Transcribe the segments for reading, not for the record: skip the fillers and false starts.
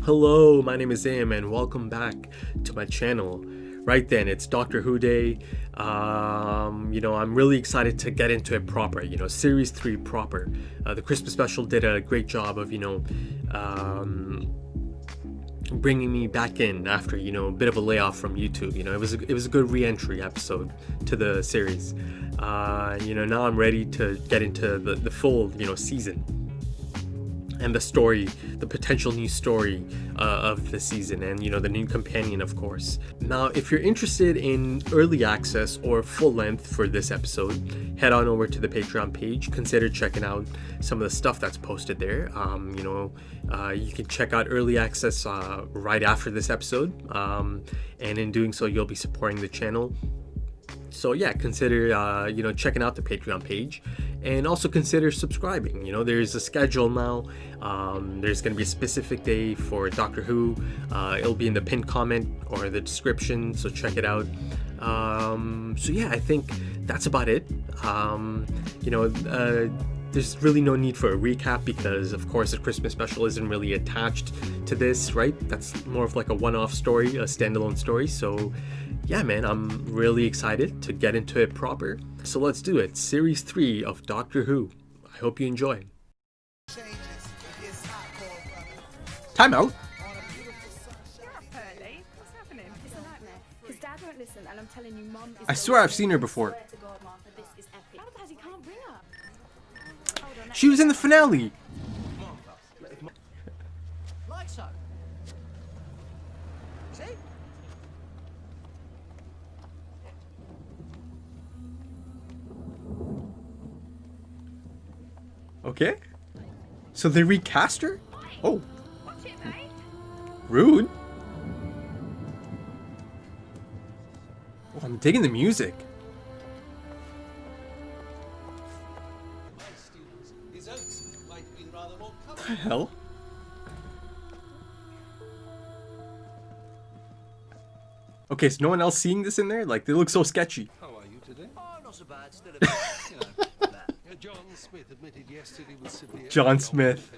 Hello, my name is Am and welcome back to my channel. Right then, it's Doctor Who Day. I'm really excited to get into it proper, Series 3 proper. The Christmas special did a great job of, bringing me back in after, a bit of a layoff from YouTube. It was a good re-entry episode to the series. Now I'm ready to get into the full, season. And the story, the potential new story of the season, and the new companion, of course. Now, if you're interested in early access or full length for this episode, head on over to the Patreon page. Consider checking out some of the stuff that's posted there. You can check out early access right after this episode, and in doing so, you'll be supporting the channel. So yeah, consider checking out the Patreon page, and also consider subscribing. There's a schedule now. There's going to be a specific day for Doctor Who. It'll be in the pinned comment or the description, so check it out. So yeah, I think that's about it. There's really no need for a recap because, of course, the Christmas special isn't really attached to this, right? That's more of like a one-off story, a standalone story. So yeah, man, I'm really excited to get into it proper. So let's do it. Series 3 of Doctor Who. I hope you enjoy. Time out. I swear I've seen her before. She was in the finale. Okay. So they recast her? Oh. Rude. Oh, I'm digging the music. What the hell? Okay, so no one else seeing this in there? Like, they look so sketchy. How are you today? Oh, not so bad. Still a bit, John Smith admitted yesterday with severe... John Smith.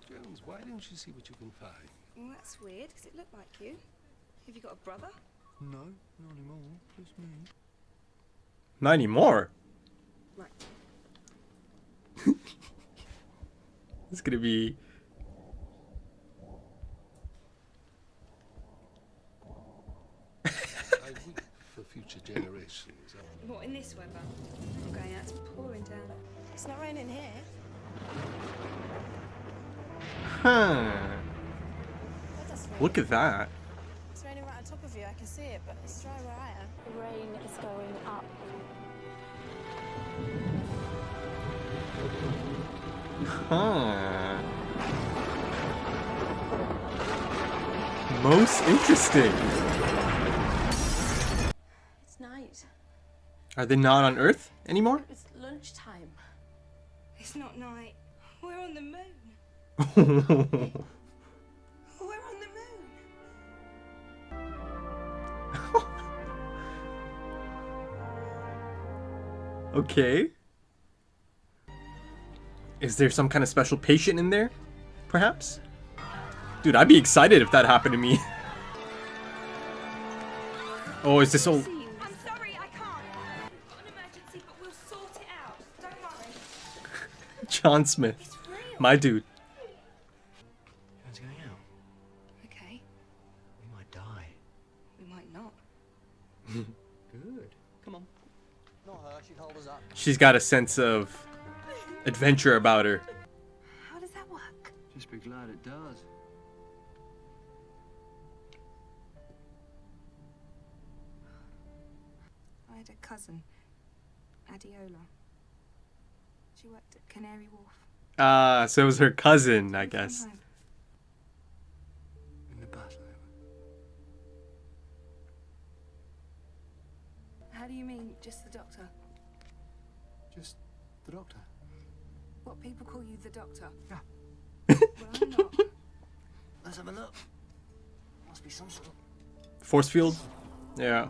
Jones, why don't you see what you can find? Well, that's weird, because it looked like you. Have you got a brother? No, not anymore. Just me. Not anymore. Right. It's gonna be... I weep for future generations. What, in this weather? I'm going out, it's pouring down. It's not raining here. Huh. That does rain. Look at that. It's raining right on top of you, I can see it, but it's dry where I am. The rain is going up. Huh. Most interesting. It's night. Are they not on Earth anymore? It's lunchtime. It's not night. We're on the moon. We're on the moon. Okay. Is there some kind of special patient in there? Perhaps? Dude, I'd be excited if that happened to me. Oh, is this all... I'm sorry, I can't. We've got an emergency, but we'll sort it out. Don't worry. John Smith. My dude. How's it going out? Okay, We might die. we might not. Good. Come on. Not her, she'd hold us up. She's got a sense of adventure about her. How does that work? Just be glad it does. I had a cousin, Adiola. She worked at Canary Wharf. So it was her cousin, I guess. From home. In the battle. How do you mean, just the doctor? Just the doctor. What, people call you the doctor? Yeah. Well, I'm not. Let's have a look. Must be some sort of Force field? Yeah.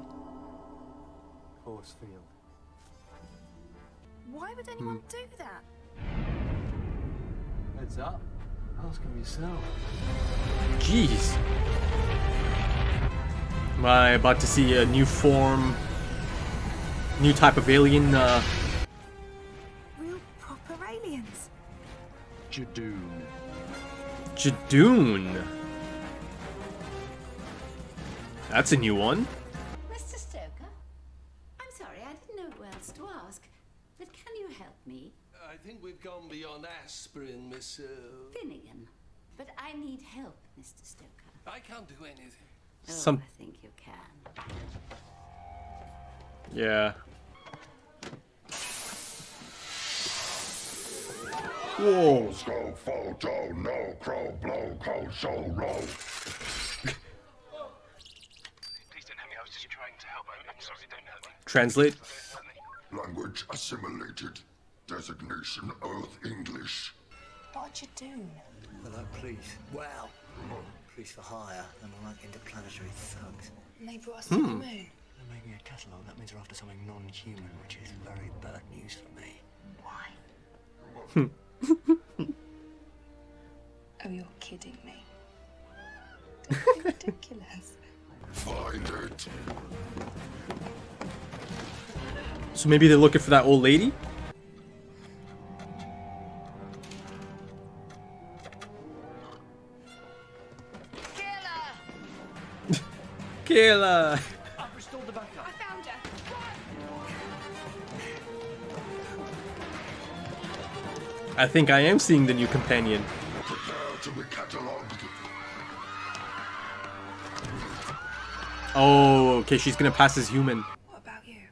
force field. Why would anyone do that? Heads up. Ask him yourself. Jeez. Am I about to see a new form, new type of alien? Real proper aliens. Jadoon. Jadoon. That's a new one. Mr. Stoker, I'm sorry, I didn't know who else to ask, but can you help me? I think we've gone beyond aspirin, Miss... Finnegan. But I need help, Mr. Stoker. I can't do anything. Oh, Some- I think you can. Yeah. Whoa. Go photo, no crow, blow, cold, show, roll. Please don't hurt me. I was just trying to help. I'm sorry. Don't hurt me. Translate. Language assimilated. Designation Earth English. What'd you do? I like police. Wow. Police for hire, and I like interplanetary thugs. And they brought us to the moon. They're making a catalogue. That means they're after something non-human, which is very bad news for me. Why? Oh, you're kidding me. Don't be ridiculous. Find it. So maybe they're looking for that old lady? Kayla! I've restored the backup. I found her. I think I am seeing the new companion. Prepare to be catalogued. Oh, okay, she's gonna pass as human. What about you?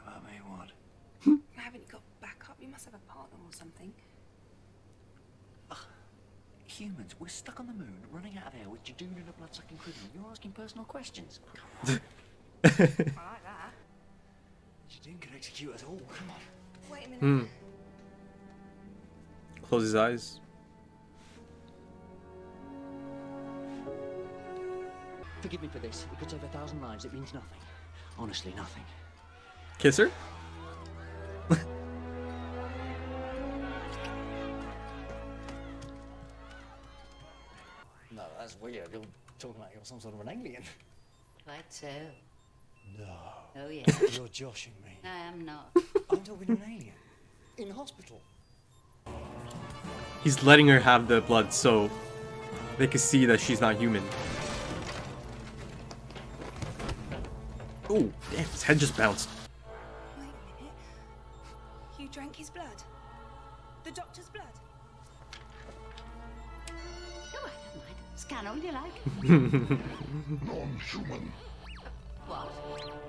What about me? What? Haven't you got backup? You must have a partner or something. Humans, we're stuck on the moon, running out of air with Jadoon and a blood-sucking criminal. You're asking personal questions. Come on. I like that. Jadoon can execute us all. Come on. Wait a minute. Close his eyes. Forgive me for this. It could save 1,000 lives. It means nothing. Honestly, nothing. Kiss her? No, that's weird. You're talking like you're some sort of an alien. Quite so. No. Oh, yes. You're joshing me. I am not. I'm talking to an alien. In hospital. He's letting her have the blood so they can see that she's not human. Oh, damn, his head just bounced. Wait a minute. You drank his blood? The doctor's blood? Oh, I don't mind. Scan all you like. Non-human. What?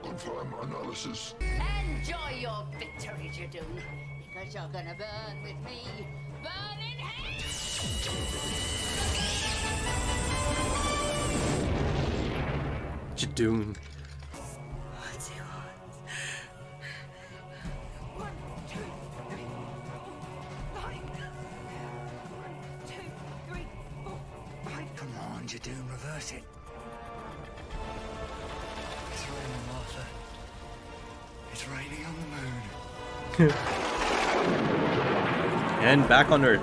Confirm analysis. Enjoy your victory, Jadoon. Because you're gonna burn with me. Burn in hell! Jadoon. What's it on? 1, 2, 3, 4, 5. 1, 2, 3, 4, 5. Come on, Jadoon, reverse it. It's raining, Martha. It's raining on the moon. And back on Earth.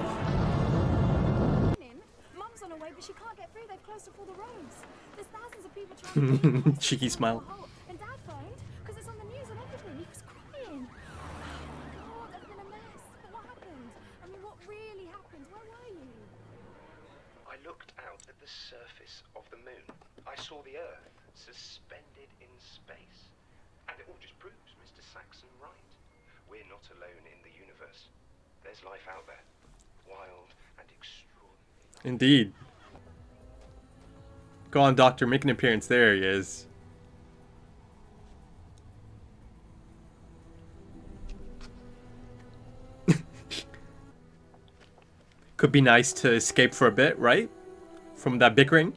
Mum's on her way, but she can't get through. They've closed off all the roads. There's thousands of people trying to get across. Cheeky smile. And Dad phoned because it's on the news and everything. He was crying. Oh, God, there's been a mess. But what happened? I mean, what really happened? Where were you? I looked out at the surface of the moon. I saw the Earth suspended in space. And it all just proves Mr. Saxon right. We're not alone in the universe. There's life out there. Wild and extraordinary. Indeed. Go on, Doctor, make an appearance. There he is. Could be nice to escape for a bit, right? From that bickering.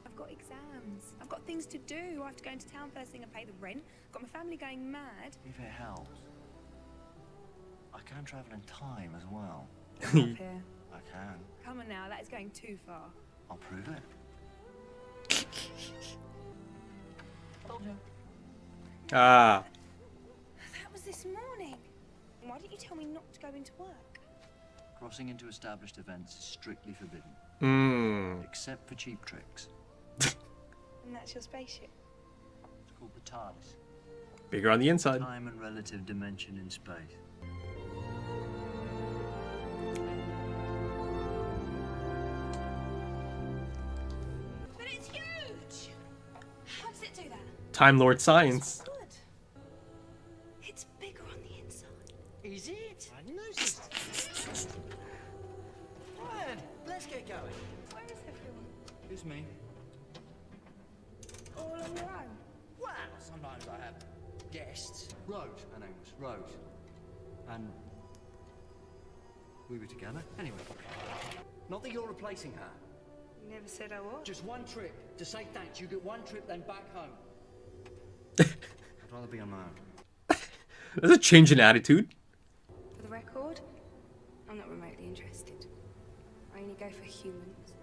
I've got exams. I've got things to do. I have to go into town first thing and pay the rent. Got my family going mad. If it helps, I can travel in time as well. Up here. I can. Come on now, that is going too far. I'll prove it. Ah. That was this morning. going to work? Crossing into established events is strictly forbidden, except for cheap tricks. And that's your spaceship. It's called the TARDIS. Bigger on the inside. Time and relative dimension in space. But it's huge! How does it do that? Time Lord Science. Good. It's bigger on the inside. Is it? I noticed. Ryan, let's get going. Where is everyone? Who's me? All on your own? Well, sometimes I have guests. Rose, her name was Rose. And we were together. Anyway, not that you're replacing her. You never said I was. Just one trip to say thanks. You get one trip, then back home. I'd rather be on my own. That's a change in attitude. For the record, I'm not remotely interested. I only go for humans.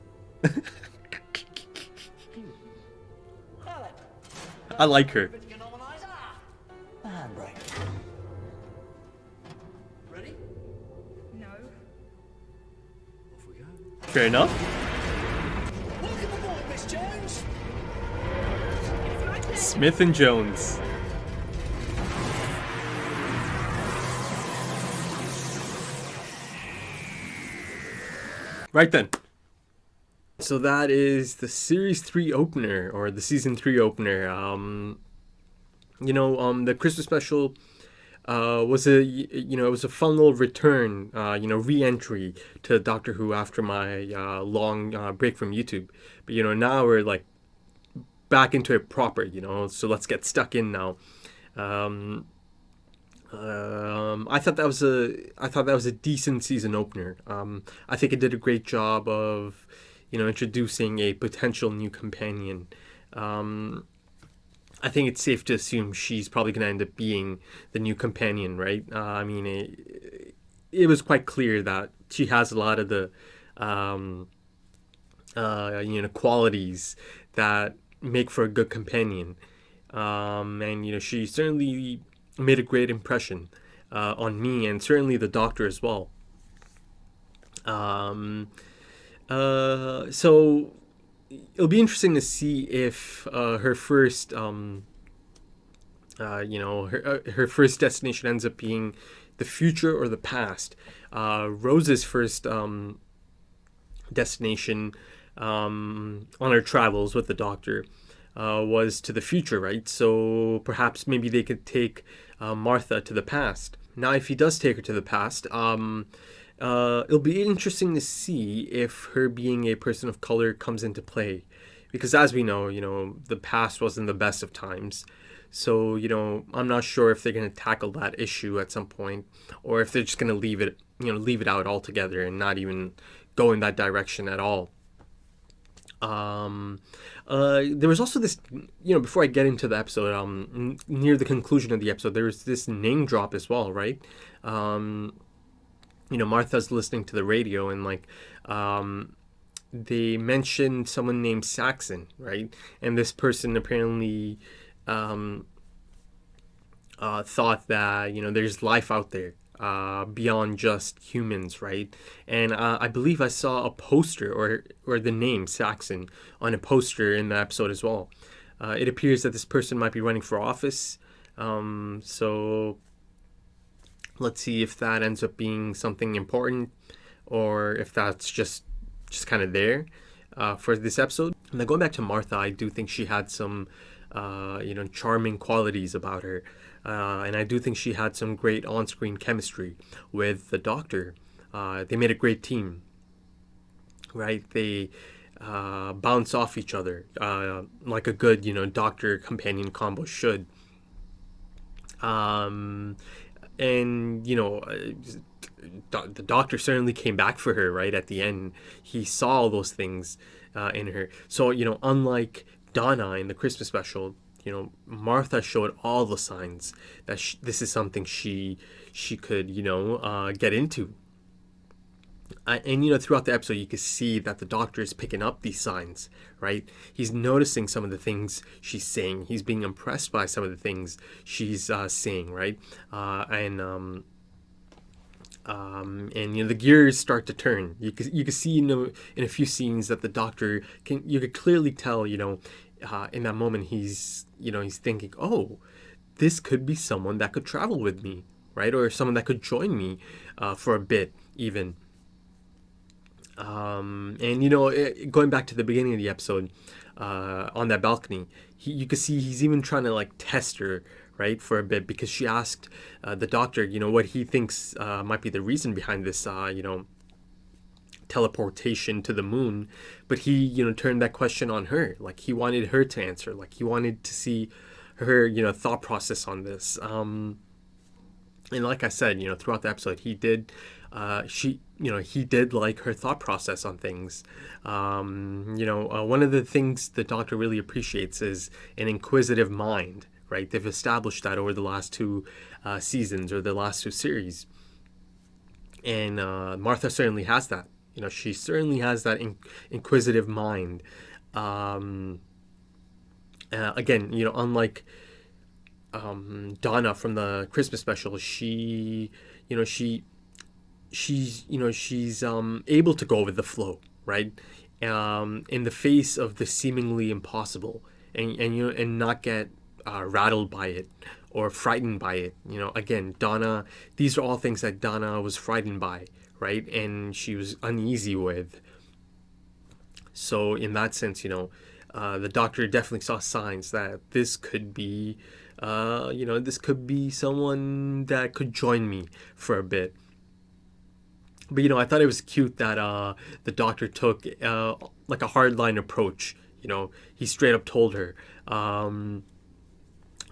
I like her. The handbrake. Ready? No. Off we go. Fair enough. Welcome aboard, Miss Jones. Smith and Jones. Right then. So that is the series 3 opener, or the season 3 opener. The Christmas special was it was a fun little return, re-entry to Doctor Who after my long break from YouTube. But now we're like back into it proper, so let's get stuck in now. I thought that was a decent season opener. I think it did a great job of introducing a potential new companion. I think it's safe to assume she's probably going to end up being the new companion, right? It was quite clear that she has a lot of the qualities that make for a good companion. And she certainly made a great impression on me, and certainly the Doctor as well. So it'll be interesting to see if her first her first destination ends up being the future or the past. Rose's first destination on her travels with the Doctor was to the future, right? So perhaps maybe they could take Martha to the past. Now, if he does take her to the past, it'll be interesting to see if her being a person of color comes into play, because as we know, the past wasn't the best of times. So I'm not sure if they're going to tackle that issue at some point, or if they're just going to leave it out altogether and not even go in that direction at all. There was also this, before I get into the episode, near the conclusion of the episode, there was this name drop as well, right? Martha's listening to the radio, and they mentioned someone named Saxon, right? And this person apparently thought that there's life out there beyond just humans, right? And I believe I saw a poster or the name Saxon on a poster in the episode as well. It appears that this person might be running for office. So let's see if that ends up being something important, or if that's just kind of there for this episode. And then going back to Martha, I do think she had some charming qualities about her. And I do think she had some great on-screen chemistry with the Doctor. They made a great team, right? They bounce off each other like a good, Doctor companion combo should. And the Doctor certainly came back for her, right? At the end, he saw all those things in her. So unlike Donna in the Christmas special, Martha showed all the signs that this is something she could get into. And throughout the episode, you can see that the Doctor is picking up these signs, right? He's noticing some of the things she's saying. He's being impressed by some of the things she's saying, right? And the gears start to turn. You can see in a few scenes that the doctor you could clearly tell in that moment he's thinking, oh, this could be someone that could travel with me, right? Or someone that could join me for a bit even. And going back to the beginning of the episode, on that balcony, you could see he's even trying to like test her, right, for a bit, because she asked the doctor, what he thinks might be the reason behind this, teleportation to the moon. But he, turned that question on her. Like, he wanted her to answer. Like, he wanted to see her, thought process on this. And like I said, throughout the episode, he did like her thought process on things. One of the things the doctor really appreciates is an inquisitive mind, right? They've established that over the last two seasons, or the last two series. And Martha certainly has that. She certainly has that inquisitive mind. Again, unlike Donna from the Christmas special, she's able to go with the flow, right? In the face of the seemingly impossible, and not get rattled by it or frightened by it. Again, Donna, these are all things that Donna was frightened by, right? And she was uneasy with. So in that sense, the doctor definitely saw signs that this could be, someone that could join me for a bit. But, I thought it was cute that the doctor took like a hardline approach. He straight up told her,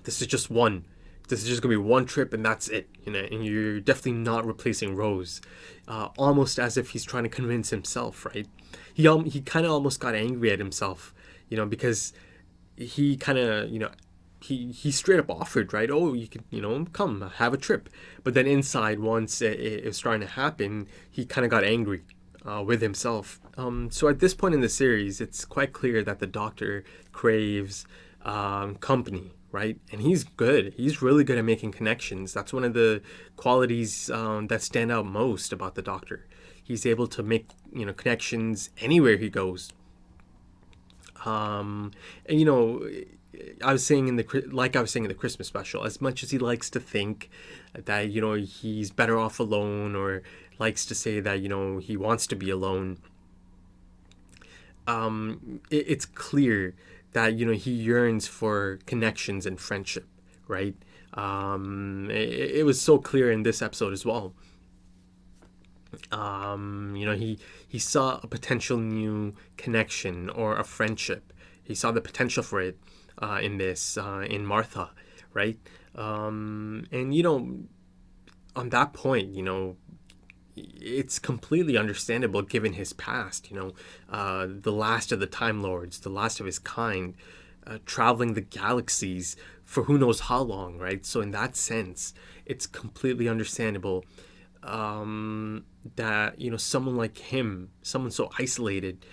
this is just going to be one trip and that's it. And you're definitely not replacing Rose. Almost as if he's trying to convince himself, right? He kind of almost got angry at himself, because he kind of, he straight up offered, right? Oh, you could, come have a trip. But then inside, once it was starting to happen, he kind of got angry with himself. So at this point in the series, it's quite clear that the doctor craves company, right? And he's good. He's really good at making connections. That's one of the qualities that stand out most about the doctor. He's able to make, connections anywhere he goes. And, I was saying in the Christmas special, as much as he likes to think that, he's better off alone, or likes to say that, he wants to be alone, it's clear that, he yearns for connections and friendship, right? It was so clear in this episode as well. He saw a potential new connection or a friendship. He saw the potential for it in Martha, right? And on that point, it's completely understandable given his past. The last of the Time Lords, the last of his kind, traveling the galaxies for who knows how long, right? So in that sense, it's completely understandable that someone like him, someone so isolated,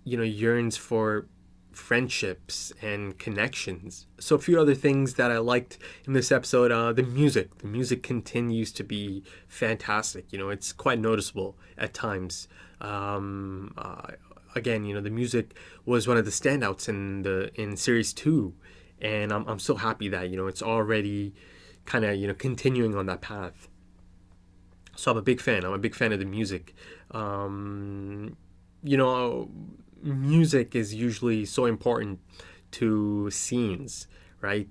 yearns for friendships and connections. So a few other things that I liked in this episode, the music continues to be fantastic. It's quite noticeable at times. Again, the music was one of the standouts in series 2, and I'm so happy that it's already kind of continuing on that path. So I'm a big fan of the music. Music is usually so important to scenes, right?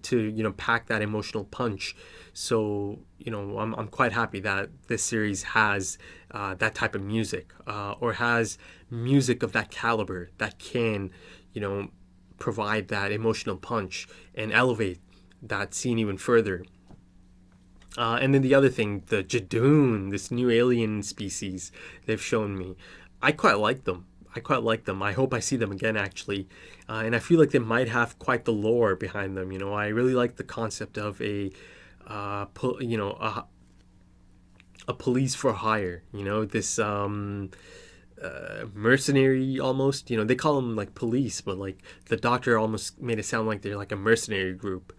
To pack that emotional punch. So I'm quite happy that this series has that type of music, or has music of that caliber that can provide that emotional punch and elevate that scene even further. And then the other thing, the Jadoon, this new alien species they've shown me, I quite like them. I hope I see them again, actually. And I feel like they might have quite the lore behind them. I really like the concept of a police for hire. This mercenary almost. They call them like police, but like the doctor almost made it sound like they're like a mercenary group.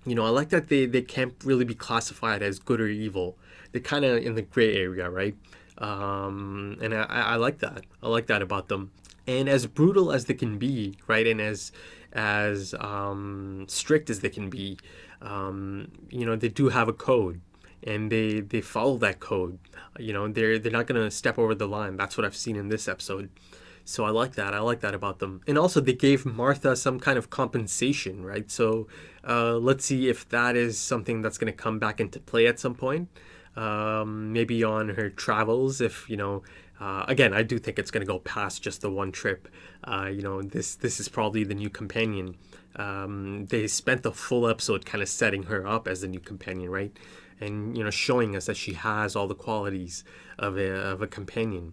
You know, I like that they can't really be classified as good or evil. They're kind of in the gray area, right? And I like that. I like that about them. And as brutal as they can be, right, and as strict as they can be, you know, they do have a code, and they follow that code. You know, they're not gonna step over the line. That's what I've seen in this episode. So I like that. I like that about them. And also, they gave Martha some kind of compensation, right? So let's see if that is something that's going to come back into play at some point. Maybe on her travels, if, you know, again, I do think it's going to go past just the one trip. You know, this is probably the new companion. They spent the full episode kind of setting her up as the new companion, right? And, you know, showing us that she has all the qualities of a companion.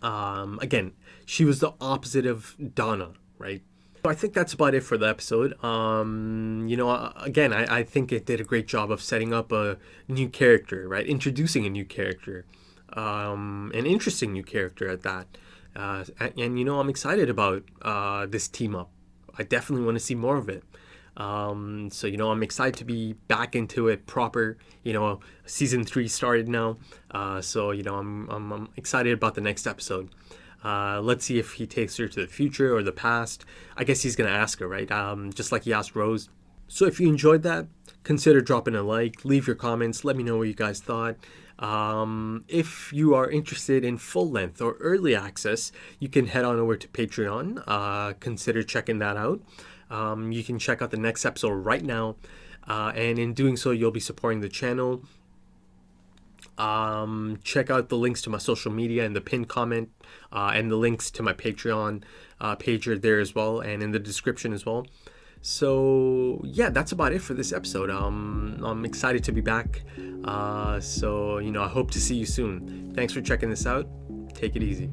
Again, she was the opposite of Donna, right? So I think that's about it for the episode. You know, again, I think it did a great job of setting up a new character, right? Introducing a new character, an interesting new character at that. And you know, I'm excited about this team up. I definitely want to see more of it. So, you know, I'm excited to be back into it proper. You know, season 3 started now. So, you know, I'm excited about the next episode. Let's see if he takes her to the future or the past. I guess he's going to ask her, right? Just like he asked Rose. So if you enjoyed that, consider dropping a like, leave your comments, let me know what you guys thought. If you are interested in full length or early access, you can head on over to Patreon. Consider checking that out. You can check out the next episode right now, and in doing so, you'll be supporting the channel. Check out the links to my social media in the pinned comment, and the links to my Patreon page are there as well, and in the description as well. So yeah, that's about it for this episode. I'm excited to be back. So, you know, I hope to see you soon. Thanks for checking this out. Take it easy.